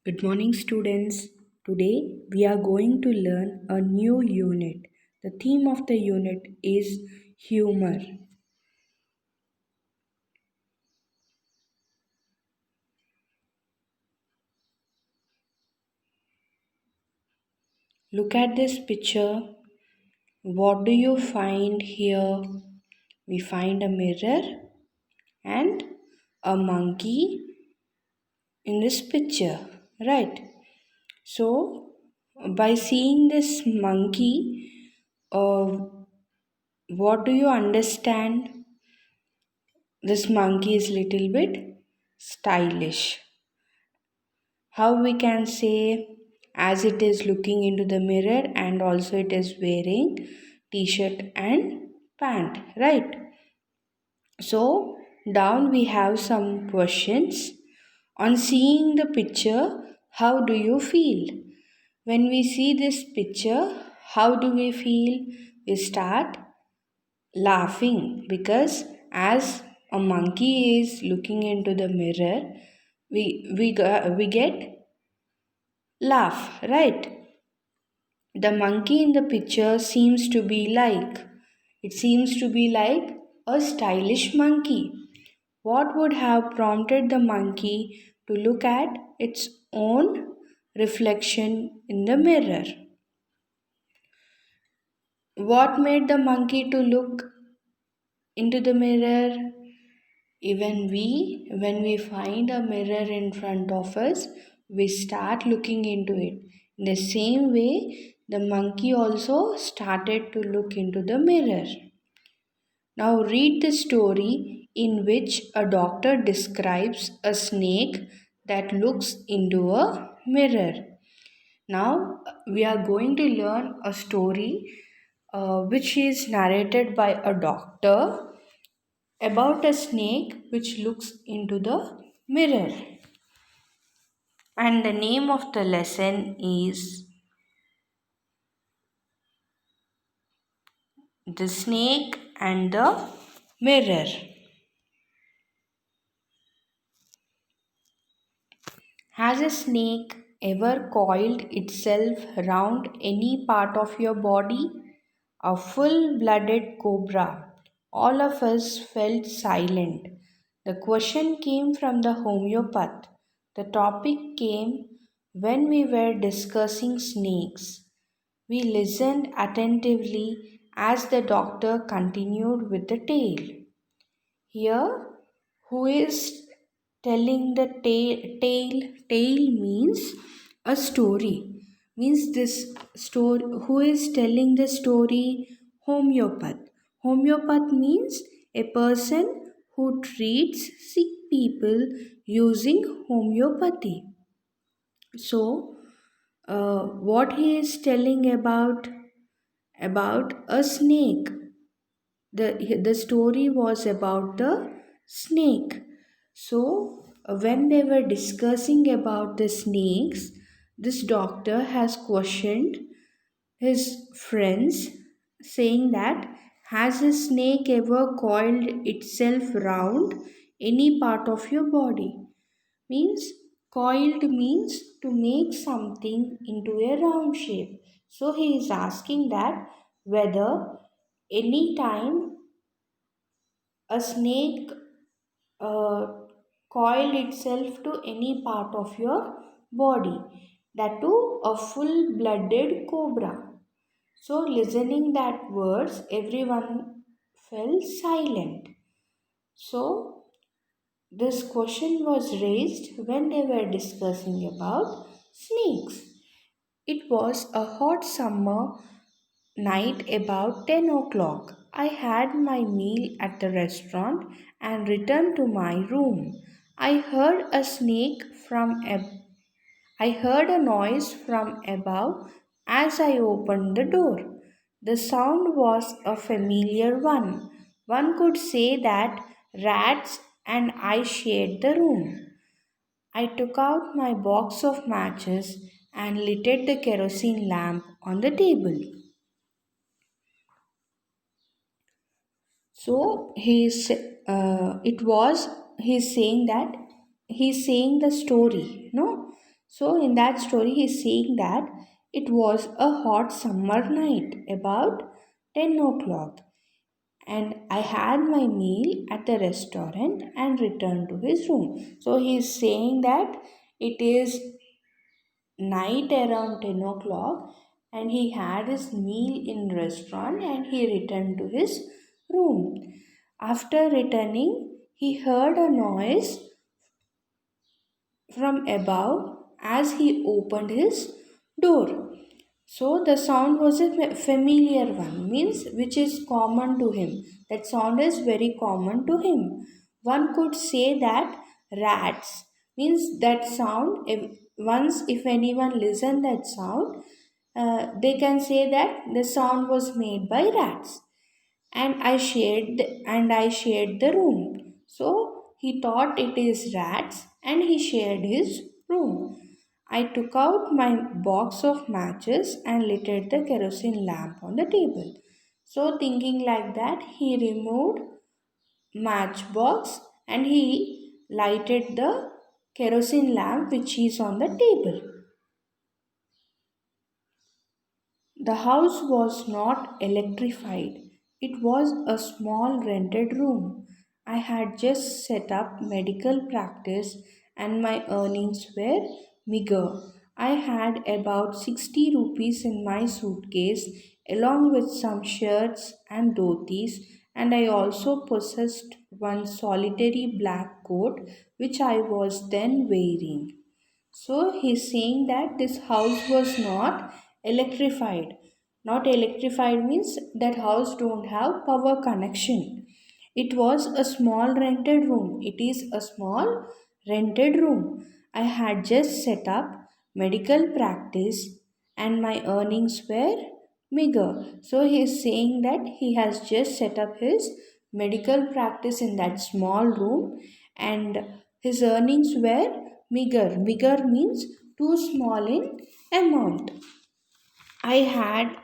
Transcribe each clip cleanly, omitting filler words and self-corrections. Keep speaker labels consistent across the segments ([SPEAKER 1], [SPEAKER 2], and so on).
[SPEAKER 1] Good morning, students. Today we are going to learn a new unit. The theme of the unit is humor. Look at this picture. What do you find here? We find a mirror and a monkey in this picture, right? So, by seeing this monkey, uh, what do you understand? This monkey is little bit stylish. How we can say, as it is looking into the mirror and also it is wearing t-shirt and pant, right? So down we have some questions. On seeing the picture, how do you feel? When we see this picture, how do we feel? We start laughing because as a monkey is looking into the mirror, we get laugh, right? The monkey in the picture seems to be like a stylish monkey. What would have prompted the monkey to look at its own reflection in the mirror? What made the monkey to look into the mirror? Even when we find a mirror in front of us, we start looking into it. In the same way, the monkey also started to look into the mirror. Now, read the story in which a doctor describes a snake that looks into a mirror. Now, we are going to learn a story which is narrated by a doctor about a snake which looks into the mirror. And the name of the lesson is The Snake and the Mirror. Has a snake ever coiled itself round any part of your body? A full blooded cobra. All of us felt silent. The question came from the homeopath. The topic came when we were discussing snakes. We listened attentively as the doctor continued with the tale. Here, who is telling the tale means a story. Means this story. Who is telling the story? Homeopath. Homeopath means a person who treats sick people using homeopathy. So, what he is telling about a snake. The story was about the snake. So when they were discussing about the snakes, this doctor has questioned his friends, saying that, has a snake ever coiled itself round any part of your body? Means, coiled means to make something into a round shape. So he is asking that whether any time a snake uh, coiled itself to any part of your body, that too a full blooded cobra. So listening that words, everyone fell silent. So this question was raised when they were discussing about snakes. It was a hot summer night about 10 o'clock. I had my meal at the restaurant and returned to my room. I heard a snake from I heard a noise from above as I opened the door. The sound was a familiar one. One could say that rats and I shared the room. I took out my box of matches and lit the kerosene lamp on the table. So it was he's saying that he's saying the story, no? So in that story, he's saying that it was a hot summer night, about 10 o'clock, and I had my meal at the restaurant and returned to his room. So he's saying that it is night around 10 o'clock and he had his meal in restaurant and he returned to his room. After returning, he heard a noise from above as he opened his door. So the sound was a familiar one, means which is common to him. That sound is very common to him. One could say that rats, means that sound. Once, if anyone listen that sound, they can say that the sound was made by rats. And I shared the room. So he thought it is rats, and he shared his room. I took out my box of matches and lighted the kerosene lamp on the table. So thinking like that, he removed matchbox and he lighted the kerosene lamp which is on the table. The house was not electrified. It was a small rented room. I had just set up medical practice and my earnings were meager. I had about 60 rupees in my suitcase along with some shirts and dhotis, and I also possessed one solitary black coat which I was then wearing. So he's saying that this house was not electrified. Not electrified means that house don't have power connection. It was a small rented room. It is a small rented room. I had just set up medical practice and my earnings were meager. So he is saying that he has just set up his medical practice in that small room and his earnings were meager. Meager means too small in amount. I had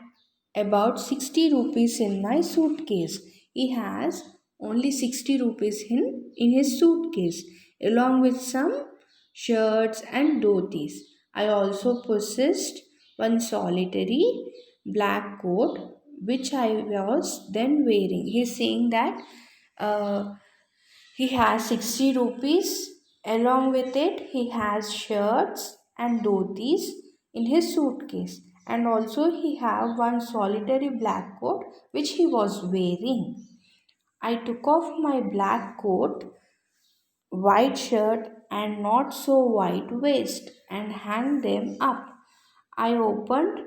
[SPEAKER 1] about 60 rupees in my suitcase. He has only 60 rupees in his suitcase along with some shirts and dhotis. I also possessed one solitary black coat which I was then wearing. He's saying that uh, he has 60 rupees. Along with it, he has shirts and dhotis in his suitcase. And also he have one solitary black coat which he was wearing. I took off my black coat, white shirt and not so white waist and hung them up. I opened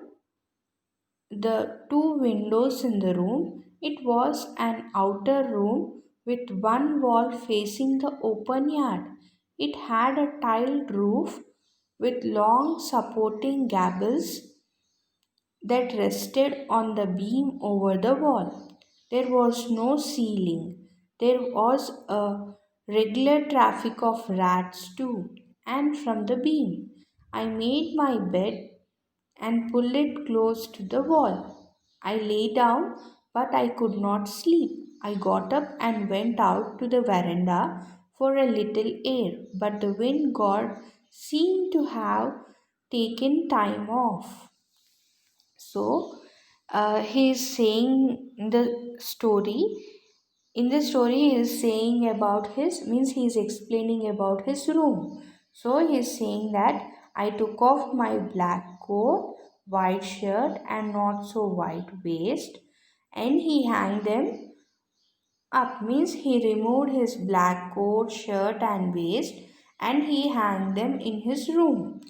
[SPEAKER 1] the two windows in the room. It was an outer room with one wall facing the open yard. It had a tiled roof with long supporting gables that rested on the beam over the wall. There was no ceiling. There was a regular traffic of rats too, and from the beam. I made my bed and pulled it close to the wall. I lay down, but I could not sleep. I got up and went out to the veranda for a little air, but the wind god seemed to have taken time off. So, he is saying in the story, he is saying about his, means he is explaining about his room. So he is saying that I took off my black coat, white shirt and not so white waist, and he hung them up, means he removed his black coat, shirt and waist and he hung them in his room.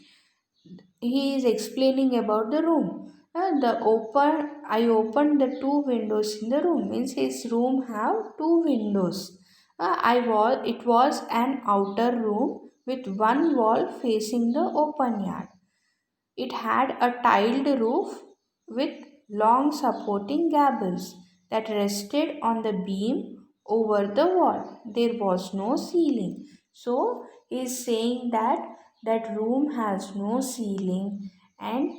[SPEAKER 1] He is explaining about the room. I opened the two windows in the room, means his room have two windows. It was an outer room with one wall facing the open yard. It had a tiled roof with long supporting gables that rested on the beam over the wall. There was no ceiling. So he is saying that that room has no ceiling and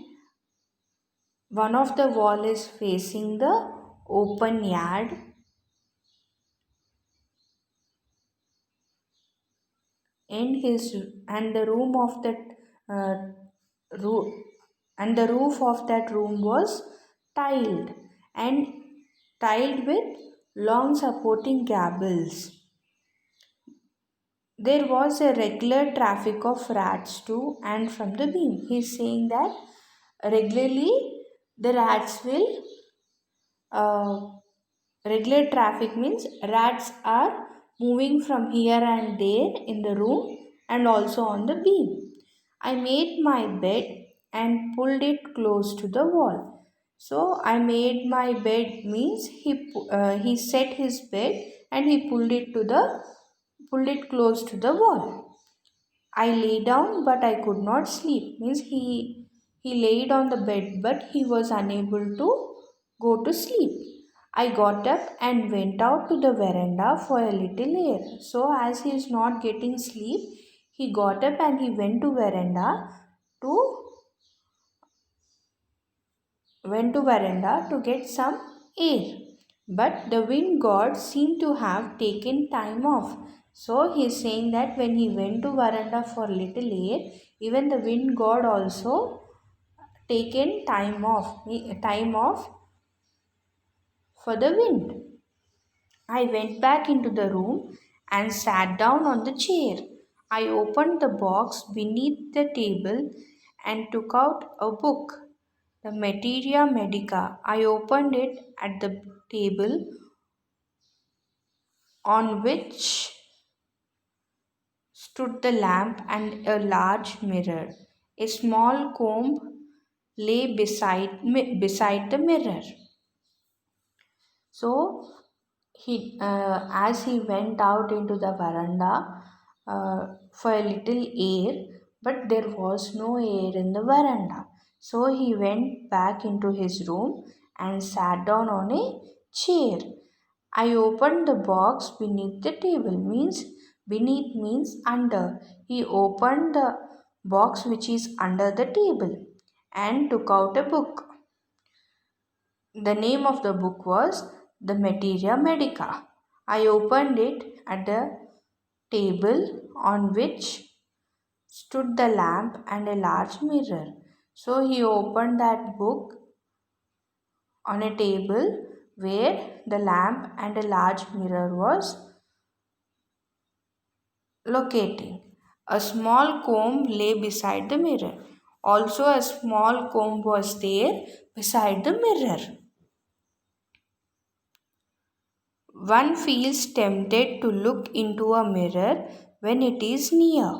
[SPEAKER 1] one of the wall is facing the open yard and his and the room of that uh, roof, and the roof of that room was tiled and tiled with long supporting gables. There was a regular traffic of rats to and from the beam. He's saying that regularly the rats will uh, regular traffic means rats are moving from here and there in the room and also on the beam. I made my bed and pulled it close to the wall. So I made my bed means he set his bed and he pulled it close to the wall. I lay down but I could not sleep. Means he laid on the bed but he was unable to go to sleep. I got up and went out to the veranda for a little air. So as he is not getting sleep, he got up and he to went to veranda to get some air. But the wind god seemed to have taken time off. So he is saying that when he went to veranda for little air, even the wind god also taken time off for the wind. I went back into the room and sat down on the chair. I opened the box beneath the table and took out a book, the Materia Medica. I opened it at the table on which stood the lamp and a large mirror. A small comb lay beside the mirror. So as he went out into the veranda for a little air, but there was no air in the veranda. So he went back into his room and sat down on a chair. I opened the box beneath the table. Means beneath means under. He opened the box which is under the table and took out a book. The name of the book was The Materia Medica. I opened it at the table on which stood the lamp and a large mirror. So he opened that book on a table where the lamp and a large mirror was locating. A small comb lay beside the mirror. Also, a small comb was there beside the mirror. One feels tempted to look into a mirror when it is near.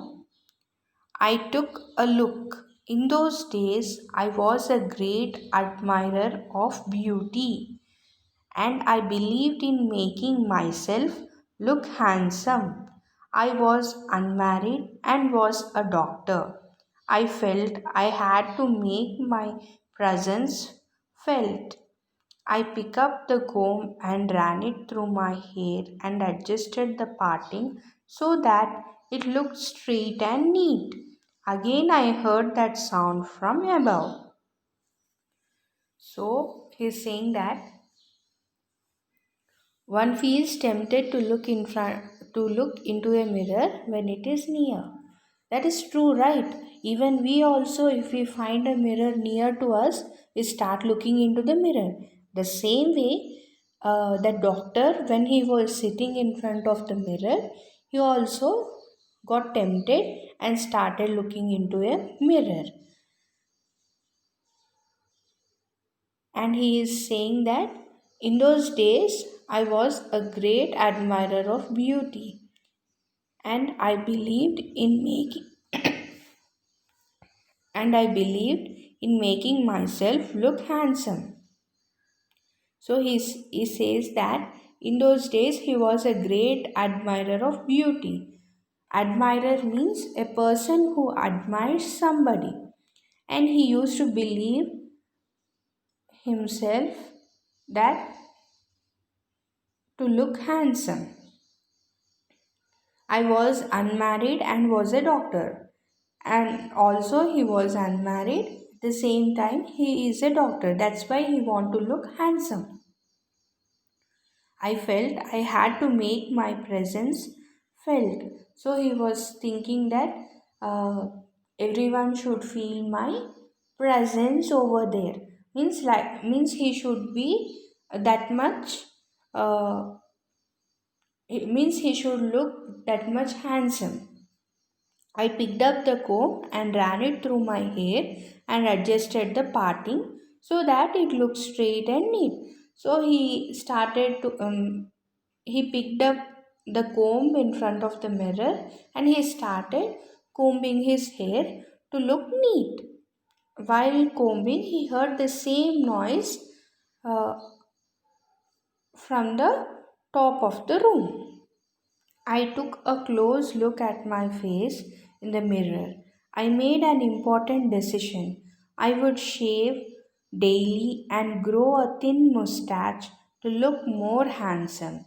[SPEAKER 1] I took a look. In those days, I was a great admirer of beauty and I believed in making myself look handsome. I was unmarried and was a doctor. I felt I had to make my presence felt. I picked up the comb and ran it through my hair and adjusted the parting so that it looked straight and neat. Again, I heard that sound from above. So, he's saying that one feels tempted to look into a mirror when it is near. That is true, right? Even we also, if we find a mirror near to us, we start looking into the mirror. The same way, the doctor, when he was sitting in front of the mirror, he also got tempted and started looking into a mirror. And he is saying that in those days, I was a great admirer of beauty and I believed in making myself look handsome. So he says that in those days he was a great admirer of beauty. Admirer means a person who admires somebody, and he used to believe himself that to look handsome. I was unmarried and was a doctor. And also he was unmarried. At the same time, he is a doctor. That's why he want to look handsome. I felt I had to make my presence felt. So he was thinking that uh, everyone should feel my presence over there. Means he should be that much uh, it means he should look that much handsome. I picked up the comb and ran it through my hair and adjusted the parting so that it looked straight and neat. So he picked up the comb in front of the mirror and he started combing his hair to look neat. While combing, he heard the same noise uh, from the top of the room. I took a close look at my face in the mirror. I made an important decision. I would shave daily and grow a thin mustache to look more handsome.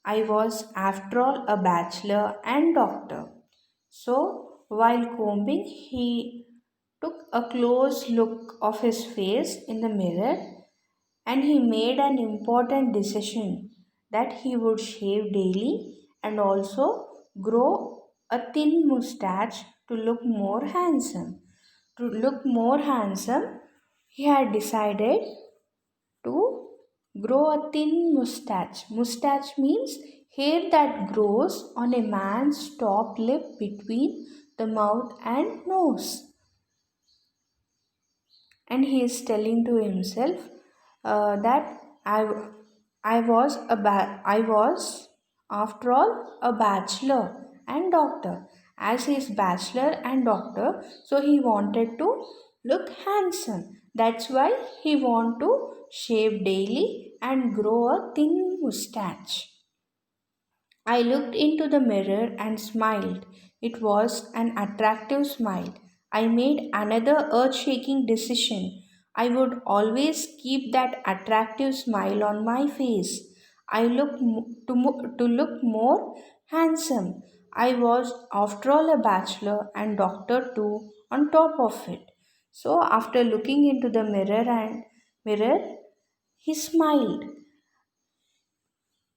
[SPEAKER 1] I was, after all, a bachelor and doctor. So, while combing, he took a close look of his face in the mirror and he made an important decision that he would shave daily and also grow a thin mustache to look more handsome. To look more handsome, he had decided to grow a thin mustache. Mustache means hair that grows on a man's top lip between the mouth and nose. And he is telling to himself that I was after all a bachelor and doctor. As he is bachelor and doctor, so he wanted to look handsome. That's why he want to shave daily and grow a thin mustache. I looked into the mirror and smiled. It was an attractive smile. I made another earth shaking decision. I would always keep that attractive smile on my face. To look more handsome. I was, after all, a bachelor and doctor too, on top of it. So, after looking into the mirror, he smiled.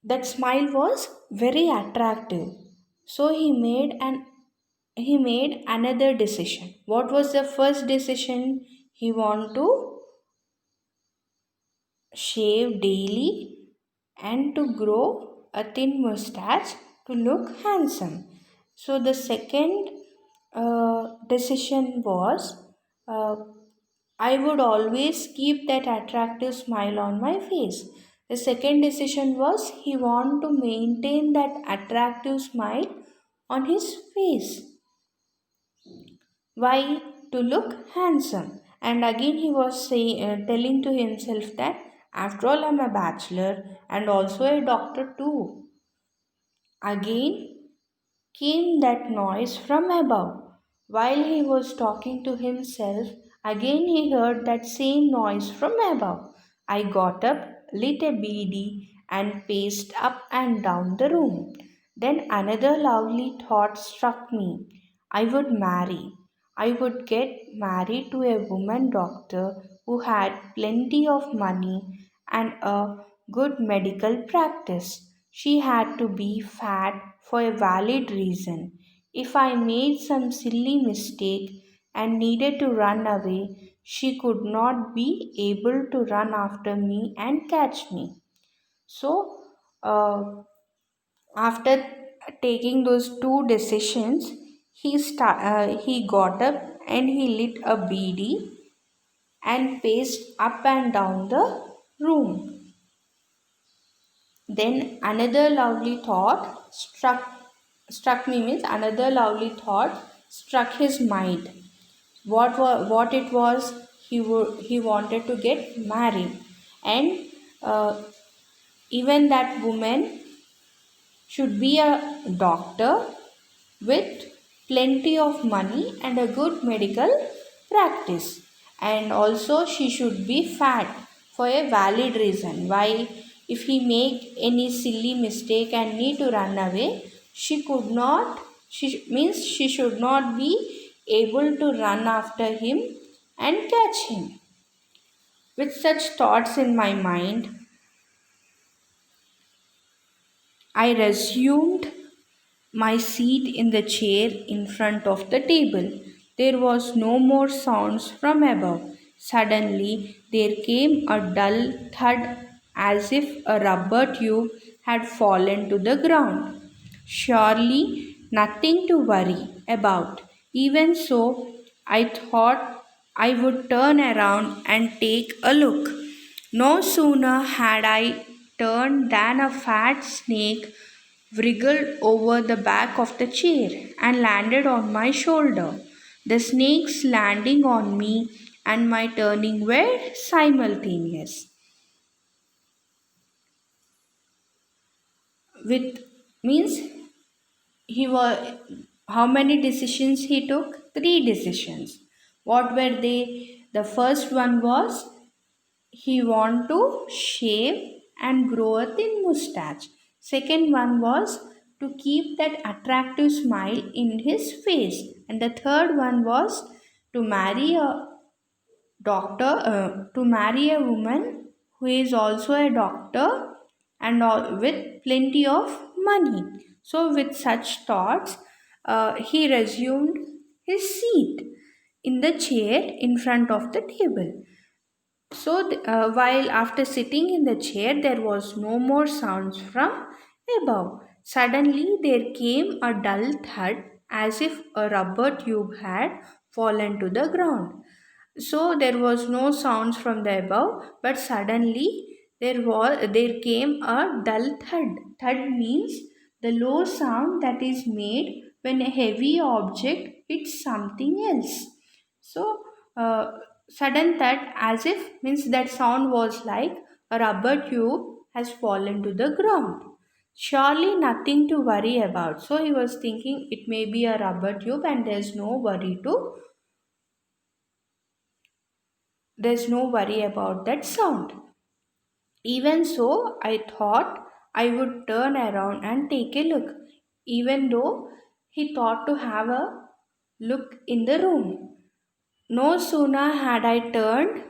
[SPEAKER 1] That smile was very attractive. So he made another decision. What was the first decision? He want to shave daily and to grow a thin mustache to look handsome. So the second decision was, uh, I would always keep that attractive smile on my face. The second decision was he want to maintain that attractive smile on his face. Why? To look handsome. And again he was telling to himself that after all I'm a bachelor and also a doctor too. Again came that noise from above. While he was talking to himself, again he heard that same noise from above. I got up, lit a beady, and paced up and down the room. Then another lovely thought struck me. I would marry. I would get married to a woman doctor who had plenty of money and a good medical practice. She had to be fat for a valid reason. If I made some silly mistake and needed to run away, she could not be able to run after me and catch me. So, uh, after taking those two decisions, he got up and he lit a beady and paced up and down the room. Then another lovely thought struck me means another lovely thought struck his mind. What it was, he wanted to get married, and uh, even that woman should be a doctor with plenty of money and a good medical practice, and also she should be fat for a valid reason. Why? If he make any silly mistake and need to run away, she could not means she should not be able to run after him and catch him. With such thoughts in my mind, I resumed my seat in the chair in front of the table. there was no more sounds from above. Suddenly there came a dull thud as if a rubber tube had fallen to the ground. Surely nothing to worry about. Even so, I thought I would turn around and take a look. No sooner had I turned than a fat snake wriggled over the back of the chair and landed on my shoulder. The snake's landing on me and my turning were simultaneous. With means he was how many decisions he took? Three decisions. What were they? The first one was he want to shave and grow a thin mustache. Second one was to keep that attractive smile in his face. And the third one was to marry a to marry a woman who is also a doctor and all, with plenty of money. So, with such thoughts, he resumed his seat in the chair in front of the table. So, while after sitting in the chair, there was no more sounds from above. Suddenly, there came a dull thud as if a rubber tube had fallen to the ground. So there was no sounds from the above, but suddenly there came a dull thud. Thud means the low sound that is made when a heavy object hits something else. So sudden thud as if means that sound was like a rubber tube has fallen to the ground. Surely nothing to worry about. So he was thinking it may be a rubber tube and there's no worry about that sound. Even so, I thought I would turn around and take a look, even though he thought to have a look in the room. No sooner had I turned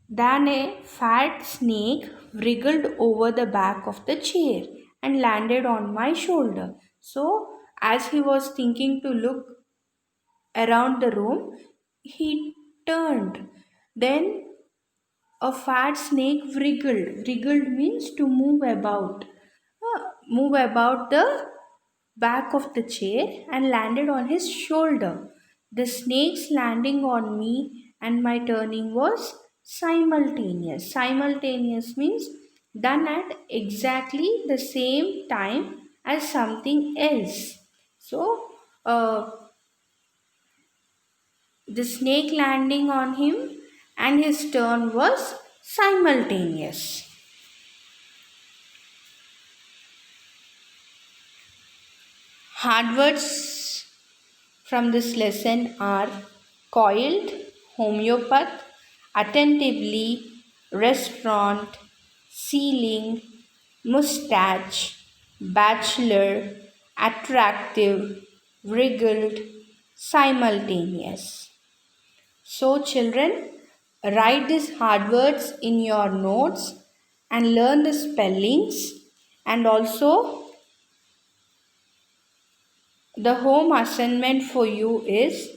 [SPEAKER 1] than a fat snake wriggled over the back of the chair and landed on my shoulder. So, as he was thinking to look around the room, he turned. Then a fat snake wriggled. Wriggled means to move about. Move about the back of the chair and landed on his shoulder. The snake's landing on me and my turning was simultaneous. Simultaneous means done at exactly the same time as something else. So, the snake landing on him and his turn was simultaneous. Hard words from this lesson are coiled, homeopath, attentively, restaurant, ceiling, mustache, bachelor, attractive, wriggled, simultaneous. So, children, write these hard words in your notes and learn the spellings. And also, the home assignment for you is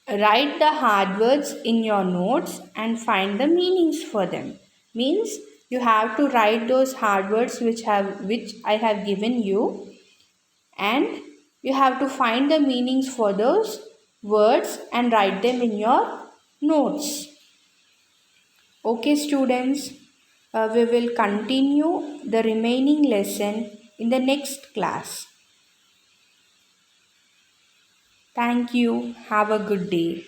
[SPEAKER 1] write the hard words in your notes and find the meanings for them. Means you have to write those hard words which I have given you, and you have to find the meanings for those words and write them in your notes. Okay, students, we will continue the remaining lesson in the next class. Thank you. Have a good day.